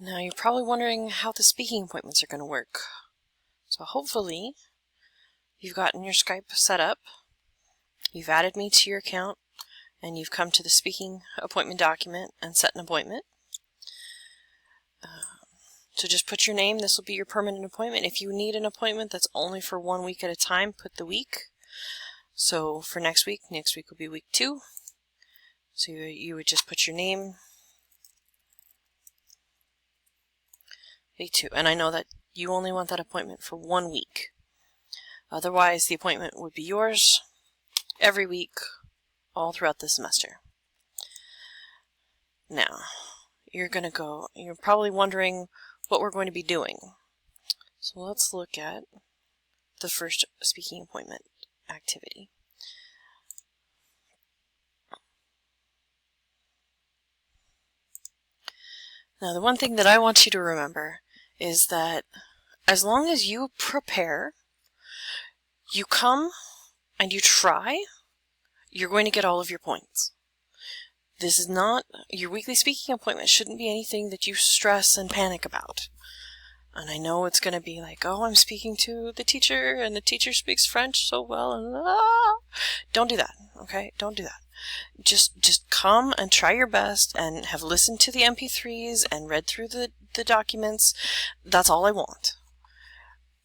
Now you're probably wondering how the speaking appointments are going to work. So hopefully you've gotten your Skype set up, you've added me to your account, and you've come to the speaking appointment document and set an appointment. So just put your name. This will be your permanent appointment. If you need an appointment that's only for 1 week at a time, put the week. So for next week will be week 2. So you would just put your name, week 2. And I know that you only want that appointment for 1 week. Otherwise, the appointment would be yours every week, all throughout the semester. Now, you're probably wondering what we're going to be doing. So let's look at the first speaking appointment activity. Now, the one thing that I want you to remember is that as long as you prepare, you come and you try, you're going to get all of your points. This is not, your weekly speaking appointment shouldn't be anything that you stress and panic about. And I know it's going to be like, oh, I'm speaking to the teacher and the teacher speaks French so well. And, Don't do that, okay? Don't do that. Just come and try your best and have listened to the MP3s and read through the documents. That's all I want.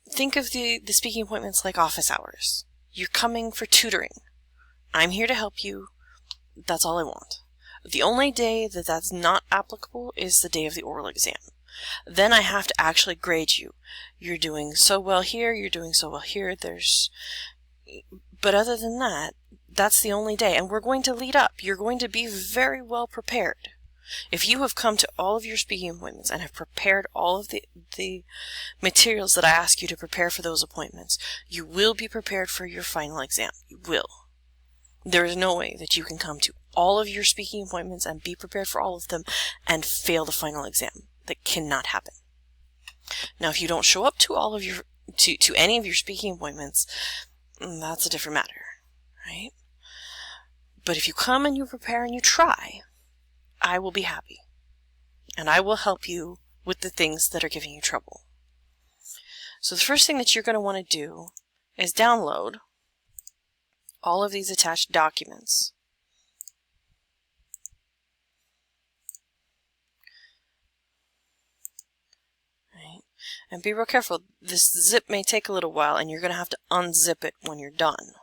Think of the speaking appointments like office hours. You're coming for tutoring. I'm here to help you. That's all I want. The only day that that's not applicable is the day of the oral exam. Then I have to actually grade you. You're doing so well here, you're doing so well here, but other than that, that's the only day. And we're going to lead up. You're going to be very well prepared. If you have come to all of your speaking appointments and have prepared all of the materials that I ask you to prepare for those appointments, you will be prepared for your final exam. You will. There is no way that you can come to all of your speaking appointments and be prepared for all of them and fail the final exam. That cannot happen. Now, if you don't show up to all of your to any of your speaking appointments, that's a different matter, right? But if you come and you prepare and you try, I will be happy. And I will help you with the things that are giving you trouble. So the first thing that you're going to want to do is download all of these attached documents. Right? And be real careful. This zip may take a little while, and you're going to have to unzip it when you're done.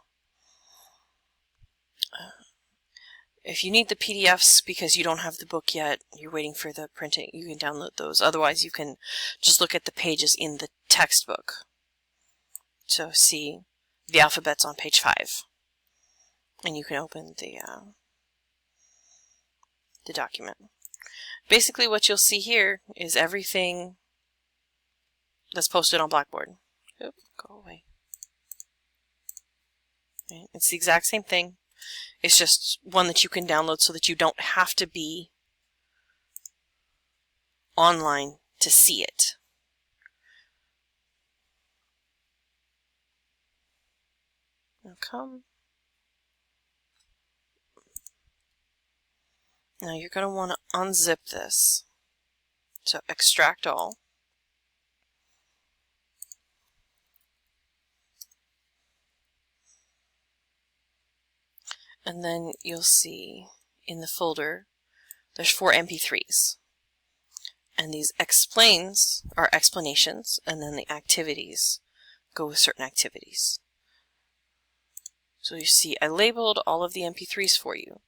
If you need the PDFs because you don't have the book yet, you're waiting for the printing, you can download those. Otherwise, you can just look at the pages in the textbook. So see the alphabets on page 5. And you can open the document. Basically, what you'll see here is everything that's posted on Blackboard. Oop, go away. Right. It's the exact same thing. It's just one that you can download so that you don't have to be online to see it. Now come. Now you're going to want to unzip this. So extract all. And then you'll see in the folder there's 4 MP3s. And these explains are explanations, and then the activities go with certain activities. So you see I labeled all of the MP3s for you.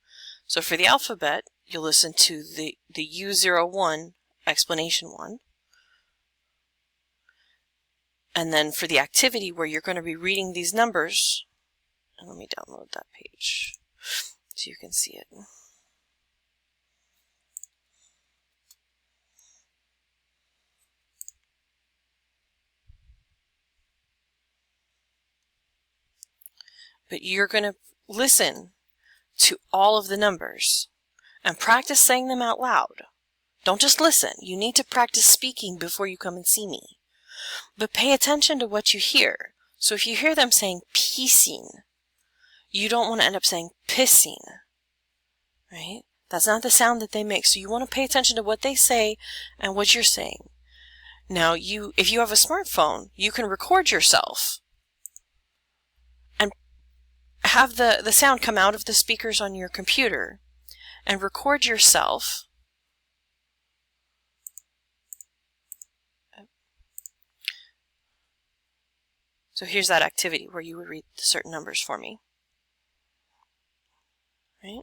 So for the alphabet, you'll listen to the U01 explanation one. And then for the activity where you're going to be reading these numbers, and let me download that page so you can see it. But you're going to listen to all of the numbers and practice saying them out loud. Don't just listen. You need to practice speaking before you come and see me. But pay attention to what you hear. So if you hear them saying piscine, you don't want to end up saying pissing, right? That's not the sound that they make. So you want to pay attention to what they say and what you're saying. Now, if you have a smartphone, you can record yourself and have the sound come out of the speakers on your computer and record yourself. So here's that activity where you would read certain numbers for me. Right?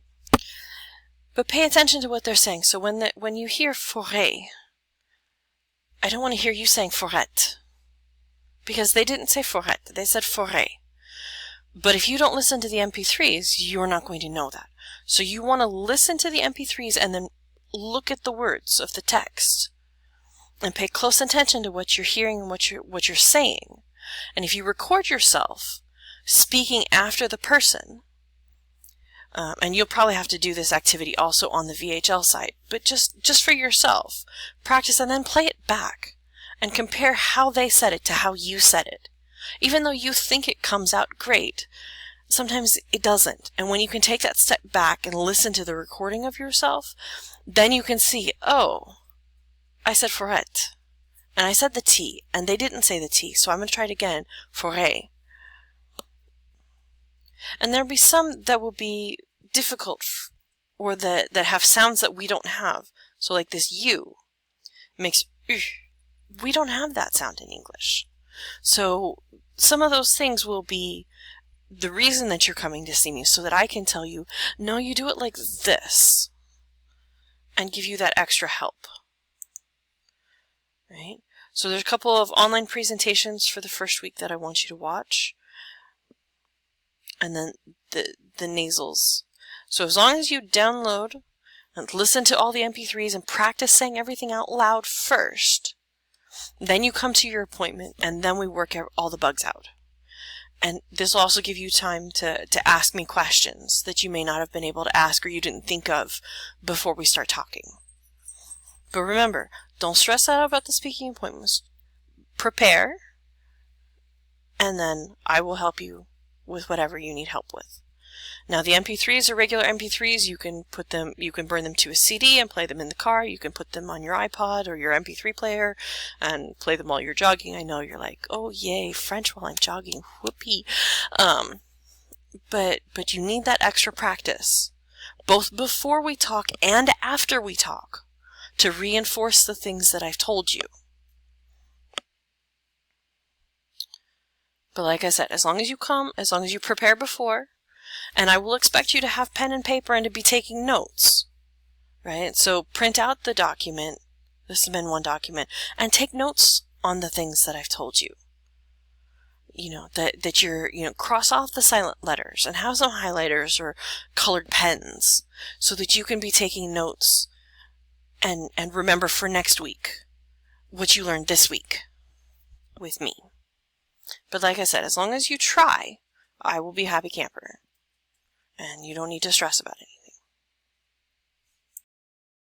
But pay attention to what they're saying. So when you hear forêt, I don't want to hear you saying forêt, because they didn't say forêt, they said forêt. But if you don't listen to the MP3s, you're not going to know that. So you want to listen to the MP3s and then look at the words of the text and pay close attention to what you're hearing and what you're saying. And if you record yourself speaking after the person, and you'll probably have to do this activity also on the VHL site, but just for yourself, practice and then play it back and compare how they said it to how you said it. Even though you think it comes out great, sometimes it doesn't. And when you can take that step back and listen to the recording of yourself, then you can see, oh, I said forêt, and I said the T, and they didn't say the T, so I'm going to try it again, forêt. And there'll be some that will be difficult, or that have sounds that we don't have. So like this U makes we don't have that sound in English. So some of those things will be the reason that you're coming to see me, so that I can tell you, no, you do it like this, and give you that extra help. Right? So there's a couple of online presentations for the first week that I want you to watch. And then the nasals. So as long as you download and listen to all the MP3s and practice saying everything out loud first, then you come to your appointment and then we work all the bugs out. And this will also give you time to ask me questions that you may not have been able to ask or you didn't think of before we start talking. But remember, don't stress out about the speaking appointments. Prepare, and then I will help you with whatever you need help with. Now the MP3s are regular MP3s. You can burn them to a CD and play them in the car. You can put them on your iPod or your MP3 player and play them while you're jogging. I know you're like, oh yay, French while I'm jogging, whoopee. But you need that extra practice, both before we talk and after we talk, to reinforce the things that I've told you. But like I said, as long as you come, as long as you prepare before, and I will expect you to have pen and paper and to be taking notes, right? So print out the document, the Submin 1 document, and take notes on the things that I've told you. You know, that you're, cross off the silent letters and have some highlighters or colored pens so that you can be taking notes and remember for next week what you learned this week with me. But like I said, as long as you try, I will be a happy camper. And you don't need to stress about it.